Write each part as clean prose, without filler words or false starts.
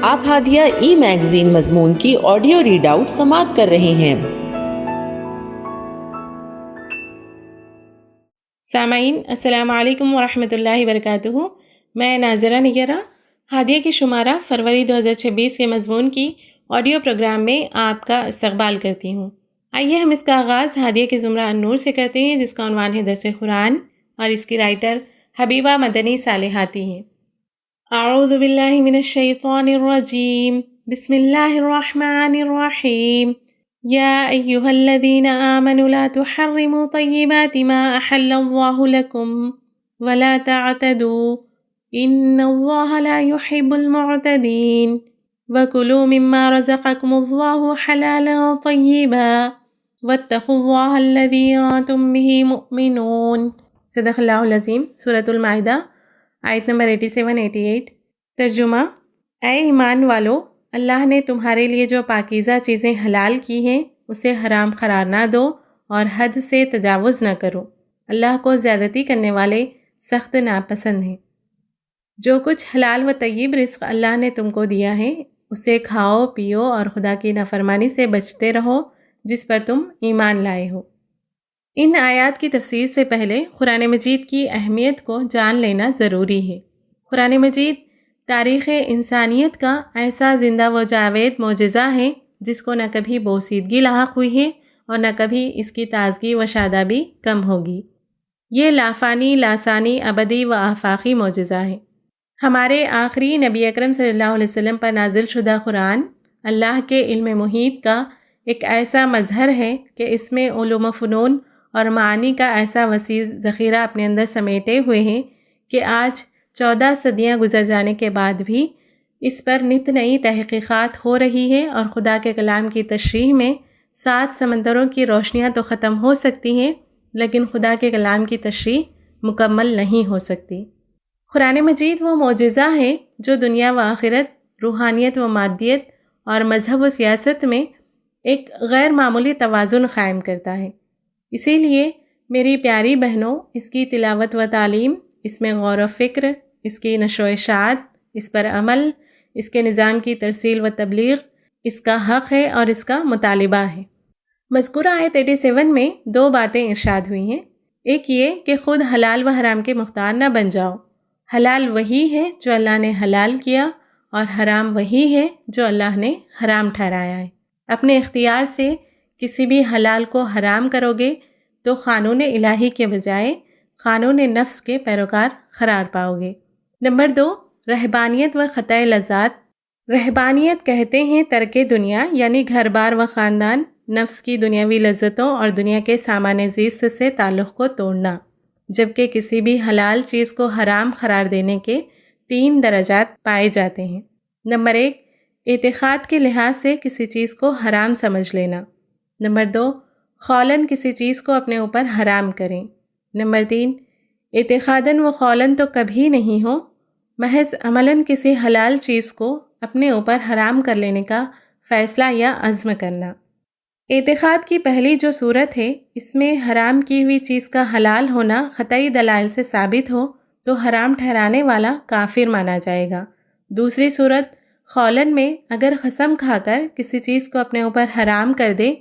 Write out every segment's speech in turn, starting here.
آپ ہادیہ ای میگزین مضمون کی آڈیو ریڈ آؤٹ سماعت کر رہے ہیں۔ سامعین السلام علیکم ورحمۃ اللہ وبرکاتہ۔ میں ناظرہ نگرہ ہادیہ کی شمارہ فروری 2026 کے مضمون کی آڈیو پروگرام میں آپ کا استقبال کرتی ہوں۔ آئیے ہم اس کا آغاز ہادیہ کے زمرہ النور سے کرتے ہیں، جس کا عنوان ہے درس قرآن، اور اس کی رائٹر حبیبہ مدنی صالحاتی ہیں۔ اعوذ باللہ من الشیطان الرجیم، بسم اللہ الرحمن الرحیم۔ یا ایہا الذین آمنوا لا تحرموا طیبات ما احل اللہ لکم ولا تعتدوا ان اللہ لا يحب المعتدین وکلوا مما رزقکم اللہ حلالا طیبا واتقوا اللہ الذی انتم بہ مؤمنون۔ صدق اللہ العظیم۔ سورۃ المائدہ آیت نمبر 87-88۔ ترجمہ: اے ایمان والو، اللہ نے تمہارے لیے جو پاکیزہ چیزیں حلال کی ہیں اسے حرام قرار نہ دو اور حد سے تجاوز نہ کرو۔ اللہ کو زیادتی کرنے والے سخت ناپسند ہیں۔ جو کچھ حلال و طیب رزق اللہ نے تم کو دیا ہے اسے کھاؤ پیو اور خدا کی نافرمانی سے بچتے رہو جس پر تم ایمان لائے ہو۔ ان آیات کی تفسیر سے پہلے قرآن مجید کی اہمیت کو جان لینا ضروری ہے۔ قرآن مجید تاریخ انسانیت کا ایسا زندہ و جاوید معجزہ ہے جس کو نہ کبھی بوسیدگی لاحق ہوئی ہے اور نہ کبھی اس کی تازگی و شادابی کم ہوگی۔ یہ لافانی، لاسانی، ابدی و آفاقی معجزہ ہے۔ ہمارے آخری نبی اکرم صلی اللہ علیہ وسلم پر نازل شدہ قرآن اللہ کے علم محیط کا ایک ایسا مظہر ہے کہ اس میں علوم و فنون اور معانی کا ایسا وسیع ذخیرہ اپنے اندر سمیٹے ہوئے ہیں کہ آج 14 صدیاں گزر جانے کے بعد بھی اس پر نت نئی تحقیقات ہو رہی ہے، اور خدا کے کلام کی تشریح میں 7 سمندروں کی روشنیاں تو ختم ہو سکتی ہیں لیکن خدا کے کلام کی تشریح مکمل نہیں ہو سکتی۔ قرآن مجید وہ معجزہ ہے جو دنیا و آخرت، روحانیت و مادیت اور مذہب و سیاست میں ایک غیر معمولی توازن قائم کرتا ہے۔ اسی لیے میری پیاری بہنوں، اس کی تلاوت و تعلیم، اس میں غور و فکر، اس کی نشر و اشاعت، اس پر عمل، اس کے نظام کی ترسیل و تبلیغ اس کا حق ہے اور اس کا مطالبہ ہے۔ مذکورہ آیت 87 میں 2 باتیں ارشاد ہوئی ہیں۔ ایک یہ کہ خود حلال و حرام کے مختار نہ بن جاؤ۔ حلال وہی ہے جو اللہ نے حلال کیا اور حرام وہی ہے جو اللہ نے حرام ٹھہرایا ہے۔ اپنے اختیار سے کسی بھی حلال کو حرام کرو گے تو قانون الہی کے بجائے قانون نفس کے پیروکار قرار پاؤ گے۔ نمبر 2، رہبانیت و قطع لذات۔ رہبانیت کہتے ہیں ترک دنیا، یعنی گھر بار و خاندان، نفس کی دنیاوی لذتوں اور دنیا کے سامان زیست سے تعلق کو توڑنا، جبکہ کسی بھی حلال چیز کو حرام قرار دینے کے 3 درجات پائے جاتے ہیں۔ نمبر 1، اعتقاد کے لحاظ سے کسی چیز کو حرام سمجھ لینا۔ نمبر 2، قولاً کسی چیز کو اپنے اوپر حرام کریں۔ نمبر 3، اعتقاداً و قولاً تو کبھی نہیں ہو، محض عملاً کسی حلال چیز کو اپنے اوپر حرام کر لینے کا فیصلہ یا عزم کرنا۔ اعتقاد کی پہلی جو صورت ہے، اس میں حرام کی ہوئی چیز کا حلال ہونا قطعی دلائل سے ثابت ہو تو حرام ٹھہرانے والا کافر مانا جائے گا۔ دوسری صورت، قولاً میں اگر قسم کھا کر کسی چیز کو اپنے اوپر حرام کر دے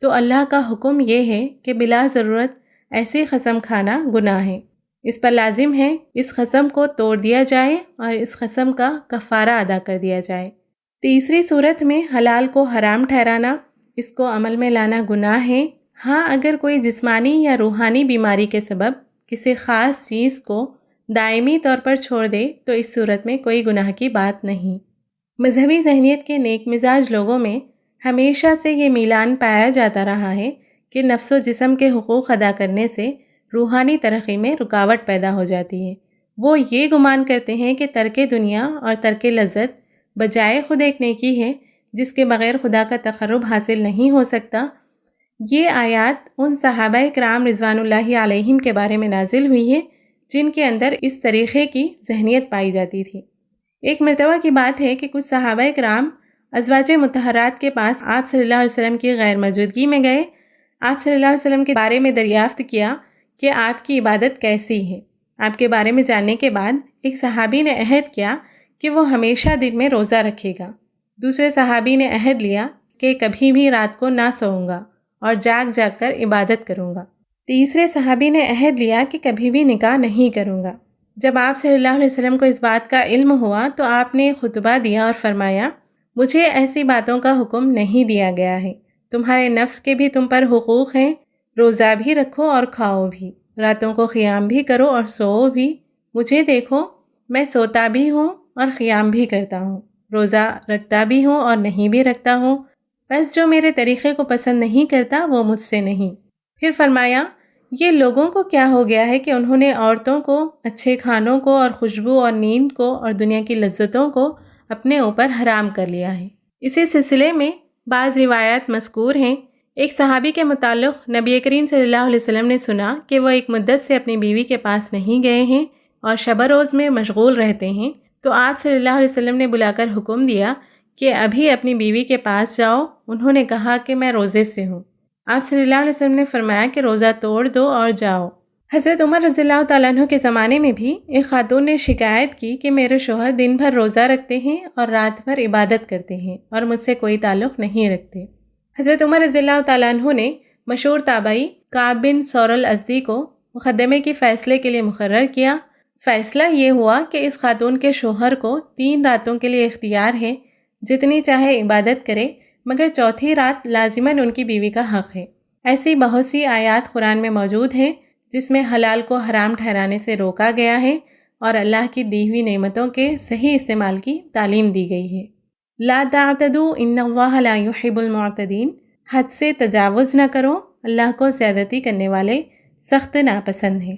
تو اللہ کا حکم یہ ہے کہ بلا ضرورت ایسی قسم کھانا گناہ ہے، اس پر لازم ہے اس قسم کو توڑ دیا جائے اور اس قسم کا کفارہ ادا کر دیا جائے۔ تیسری صورت میں حلال کو حرام ٹھہرانا، اس کو عمل میں لانا گناہ ہے۔ ہاں، اگر کوئی جسمانی یا روحانی بیماری کے سبب کسی خاص چیز کو دائمی طور پر چھوڑ دے تو اس صورت میں کوئی گناہ کی بات نہیں۔ مذہبی ذہنیت کے نیک مزاج لوگوں میں ہمیشہ سے یہ میلان پایا جاتا رہا ہے کہ نفس و جسم کے حقوق ادا کرنے سے روحانی ترقی میں رکاوٹ پیدا ہو جاتی ہے۔ وہ یہ گمان کرتے ہیں کہ ترک دنیا اور ترک لذت بجائے خود ایک نیکی ہے جس کے بغیر خدا کا تقرب حاصل نہیں ہو سکتا۔ یہ آیات ان صحابہ کرام رضوان اللہ علیہم کے بارے میں نازل ہوئی ہے جن کے اندر اس طریقے کی ذہنیت پائی جاتی تھی۔ ایک مرتبہ کی بات ہے کہ کچھ صحابہ کرام ازواج مطہرات کے پاس آپ صلی اللہ علیہ وسلم کی غیر موجودگی میں گئے۔ آپ صلی اللہ علیہ وسلم کے بارے میں دریافت کیا کہ آپ کی عبادت کیسی ہے۔ آپ کے بارے میں جاننے کے بعد ایک صحابی نے عہد کیا کہ وہ ہمیشہ دن میں روزہ رکھے گا۔ دوسرے صحابی نے عہد لیا کہ کبھی بھی رات کو نہ سوؤں گا اور جاگ جاگ کر عبادت کروں گا۔ تیسرے صحابی نے عہد لیا کہ کبھی بھی نکاح نہیں کروں گا۔ جب آپ صلی اللہ علیہ وسلم کو اس بات کا علم ہوا تو آپ نے خطبہ دیا اور فرمایا، مجھے ایسی باتوں کا حکم نہیں دیا گیا ہے، تمہارے نفس کے بھی تم پر حقوق ہیں، روزہ بھی رکھو اور کھاؤ بھی، راتوں کو قیام بھی کرو اور سوؤ بھی۔ مجھے دیکھو، میں سوتا بھی ہوں اور قیام بھی کرتا ہوں، روزہ رکھتا بھی ہوں اور نہیں بھی رکھتا ہوں، بس جو میرے طریقے کو پسند نہیں کرتا وہ مجھ سے نہیں۔ پھر فرمایا، یہ لوگوں کو کیا ہو گیا ہے کہ انہوں نے عورتوں کو، اچھے کھانوں کو اور خوشبو اور نیند کو اور دنیا کی لذتوں کو اپنے اوپر حرام کر لیا ہے۔ اسی سلسلے میں بعض روایات مذکور ہیں۔ ایک صحابی کے متعلق نبی کریم صلی اللہ علیہ وسلم نے سنا کہ وہ ایک مدت سے اپنی بیوی کے پاس نہیں گئے ہیں اور شب و روز میں مشغول رہتے ہیں، تو آپ صلی اللہ علیہ وسلم نے بلا کر حکم دیا کہ ابھی اپنی بیوی کے پاس جاؤ۔ انہوں نے کہا کہ میں روزے سے ہوں۔ آپ صلی اللہ علیہ وسلم نے فرمایا کہ روزہ توڑ دو اور جاؤ۔ حضرت عمر رضی اللہ تعالیٰ عنہ کے زمانے میں بھی ایک خاتون نے شکایت کی کہ میرے شوہر دن بھر روزہ رکھتے ہیں اور رات بھر عبادت کرتے ہیں اور مجھ سے کوئی تعلق نہیں رکھتے۔ حضرت عمر رضی اللہ تعالیٰ عنہ نے مشہور تابعی کعب بن ثور الازدی کو مقدمے کی فیصلے کے لیے مقرر کیا۔ فیصلہ یہ ہوا کہ اس خاتون کے شوہر کو 3 راتوں کے لیے اختیار ہے، جتنی چاہے عبادت کرے، مگر چوتھی رات لازماً ان کی بیوی کا حق ہے۔ ایسی بہت سی آیات قرآن میں موجود ہیں جس میں حلال کو حرام ٹھہرانے سے روکا گیا ہے اور اللہ کی دی ہوئی نعمتوں کے صحیح استعمال کی تعلیم دی گئی ہے۔ لا تعتدوا ان اللہ لا يحب المعتدین، حد سے تجاوز نہ کرو، اللہ کو زیادتی کرنے والے سخت ناپسند ہیں۔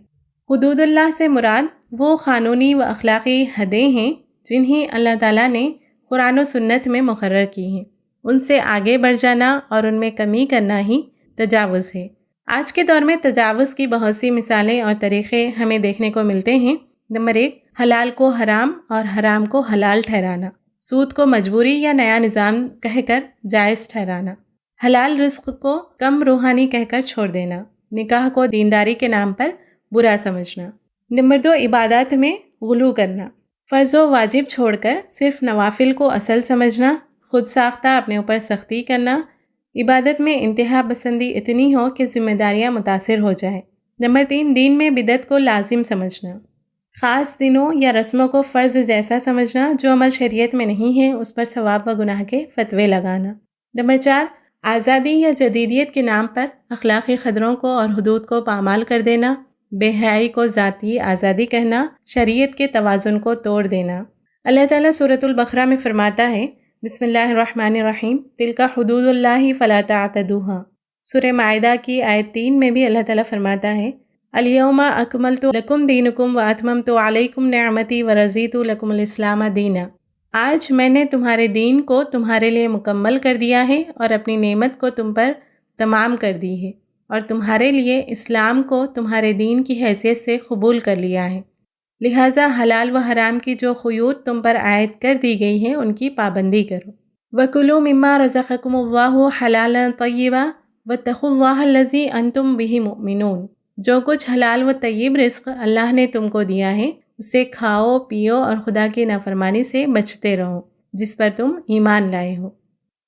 حدود اللہ سے مراد وہ قانونی و اخلاقی حدیں ہیں جنہیں اللہ تعالیٰ نے قرآن و سنت میں مقرر کی ہیں، ان سے آگے بڑھ جانا اور ان میں کمی کرنا ہی تجاوز ہے۔ آج کے دور میں تجاوز کی بہت سی مثالیں اور طریقے ہمیں دیکھنے کو ملتے ہیں۔ نمبر 1، حلال کو حرام اور حرام کو حلال ٹھہرانا، سود کو مجبوری یا نیا نظام کہہ کر جائز ٹھہرانا، حلال رزق کو کم روحانی کہہ کر چھوڑ دینا، نکاح کو دینداری کے نام پر برا سمجھنا۔ نمبر 2، عبادات میں غلو کرنا، فرض و واجب چھوڑ کر صرف نوافل کو اصل سمجھنا، خود ساختہ اپنے اوپر سختی کرنا، عبادت میں انتہا پسندی اتنی ہو کہ ذمہ داریاں متاثر ہو جائیں۔ نمبر 3، دین میں بدعت کو لازم سمجھنا، خاص دنوں یا رسموں کو فرض جیسا سمجھنا، جو عمل شریعت میں نہیں ہے اس پر ثواب و گناہ کے فتوے لگانا۔ نمبر 4، آزادی یا جدیدیت کے نام پر اخلاقی قدروں کو اور حدود کو پامال کر دینا، بے حیائی کو ذاتی آزادی کہنا، شریعت کے توازن کو توڑ دینا۔ اللہ تعالیٰ سورۃ البقرہ میں فرماتا ہے، بسم اللہ الرحمن الرحیم، تلک حدود اللہ فلا تعتدوها۔ سورہ مائدہ کی آیت 3 میں بھی اللہ تعالیٰ فرماتا ہے، الیوم اکملت لکم دینکم واتممت علیکم نعمتی ورضیت لکم الاسلام دینا۔ آج میں نے تمہارے دین کو تمہارے لیے مکمل کر دیا ہے اور اپنی نعمت کو تم پر تمام کر دی ہے اور تمہارے لیے اسلام کو تمہارے دین کی حیثیت سے قبول کر لیا ہے، لہٰذا حلال و حرام کی جو قیود تم پر عائد کر دی گئی ہیں ان کی پابندی کرو۔ وَكُلُوا مِمَّا رَزَقَكُمُ اللَّهُ حَلَالًا طَيِّبًا وَاتَّقُوا اللَّهَ الَّذِي أَنْتُمْ بِهِ مُؤْمِنُونَ۔ جو کچھ حلال و طیب رزق اللہ نے تم کو دیا ہے اسے کھاؤ پیو اور خدا کی نافرمانی سے بچتے رہو جس پر تم ایمان لائے ہو۔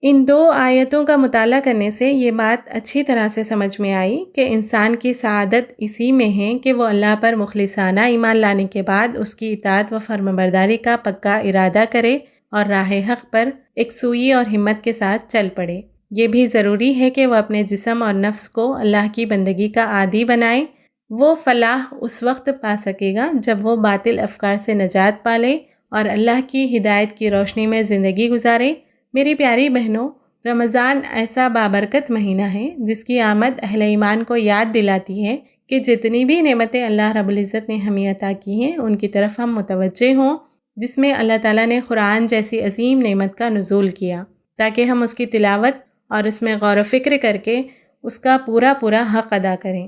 ان 2 آیتوں کا مطالعہ کرنے سے یہ بات اچھی طرح سے سمجھ میں آئی کہ انسان کی سعادت اسی میں ہے کہ وہ اللہ پر مخلصانہ ایمان لانے کے بعد اس کی اطاعت و فرمانبرداری کا پکا ارادہ کرے اور راہ حق پر یکسوئی اور ہمت کے ساتھ چل پڑے۔ یہ بھی ضروری ہے کہ وہ اپنے جسم اور نفس کو اللہ کی بندگی کا عادی بنائے۔ وہ فلاح اس وقت پا سکے گا جب وہ باطل افکار سے نجات پالے اور اللہ کی ہدایت کی روشنی میں زندگی گزارے۔ میری پیاری بہنوں، رمضان ایسا بابرکت مہینہ ہے جس کی آمد اہل ایمان کو یاد دلاتی ہے کہ جتنی بھی نعمتیں اللہ رب العزت نے ہمیں عطا کی ہیں ان کی طرف ہم متوجہ ہوں، جس میں اللہ تعالیٰ نے قرآن جیسی عظیم نعمت کا نزول کیا تاکہ ہم اس کی تلاوت اور اس میں غور و فکر کر کے اس کا پورا حق ادا کریں۔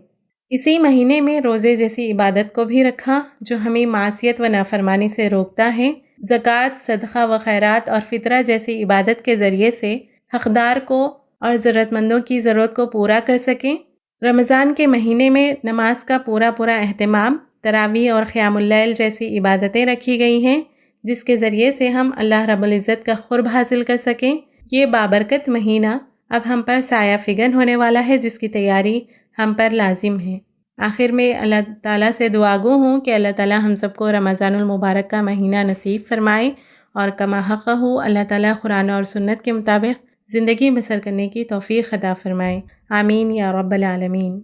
اسی مہینے میں روزے جیسی عبادت کو بھی رکھا جو ہمیں معصیت و نافرمانی سے روکتا ہے۔ زکوٰۃ، صدقہ و خیرات اور فطرہ جیسی عبادت کے ذریعے سے حقدار کو اور ضرورت مندوں کی ضرورت کو پورا کر سکیں۔ رمضان کے مہینے میں نماز کا پورا اہتمام، تراویح اور قیام اللیل جیسی عبادتیں رکھی گئی ہیں جس کے ذریعے سے ہم اللہ رب العزت کا قرب حاصل کر سکیں۔ یہ بابرکت مہینہ اب ہم پر سایہ فگن ہونے والا ہے، جس کی تیاری ہم پر لازم ہے۔ آخر میں اللہ تعالیٰ سے دعا گو ہوں کہ اللہ تعالیٰ ہم سب کو رمضان المبارک کا مہینہ نصیب فرمائے، اور کما حق ہو اللہ تعالیٰ قرآن اور سنت کے مطابق زندگی بسر کرنے کی توفیق عطا فرمائے۔ آمین یا رب العالمین۔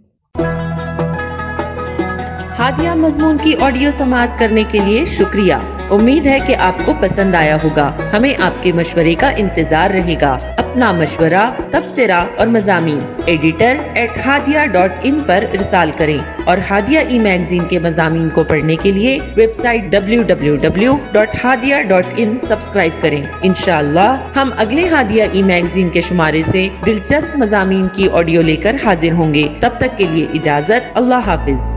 ہادیہ مضمون کی آڈیو سماعت کرنے کے لیے شکریہ۔ امید ہے کہ آپ کو پسند آیا ہوگا۔ ہمیں آپ کے مشورے کا انتظار رہے گا۔ اپنا مشورہ، تبصرہ اور مضامین editor@hadia.in پر ارسال کریں، اور ہادیہ ای میگزین کے مضامین کو پڑھنے کے لیے ویب سائٹ www.hadia.in سبسکرائب کریں۔ انشاءاللہ ہم اگلے ہادیہ ای میگزین کے شمارے سے دلچسپ مضامین کی آڈیو لے کر حاضر ہوں گے۔ تب تک کے لیے اجازت، اللہ حافظ۔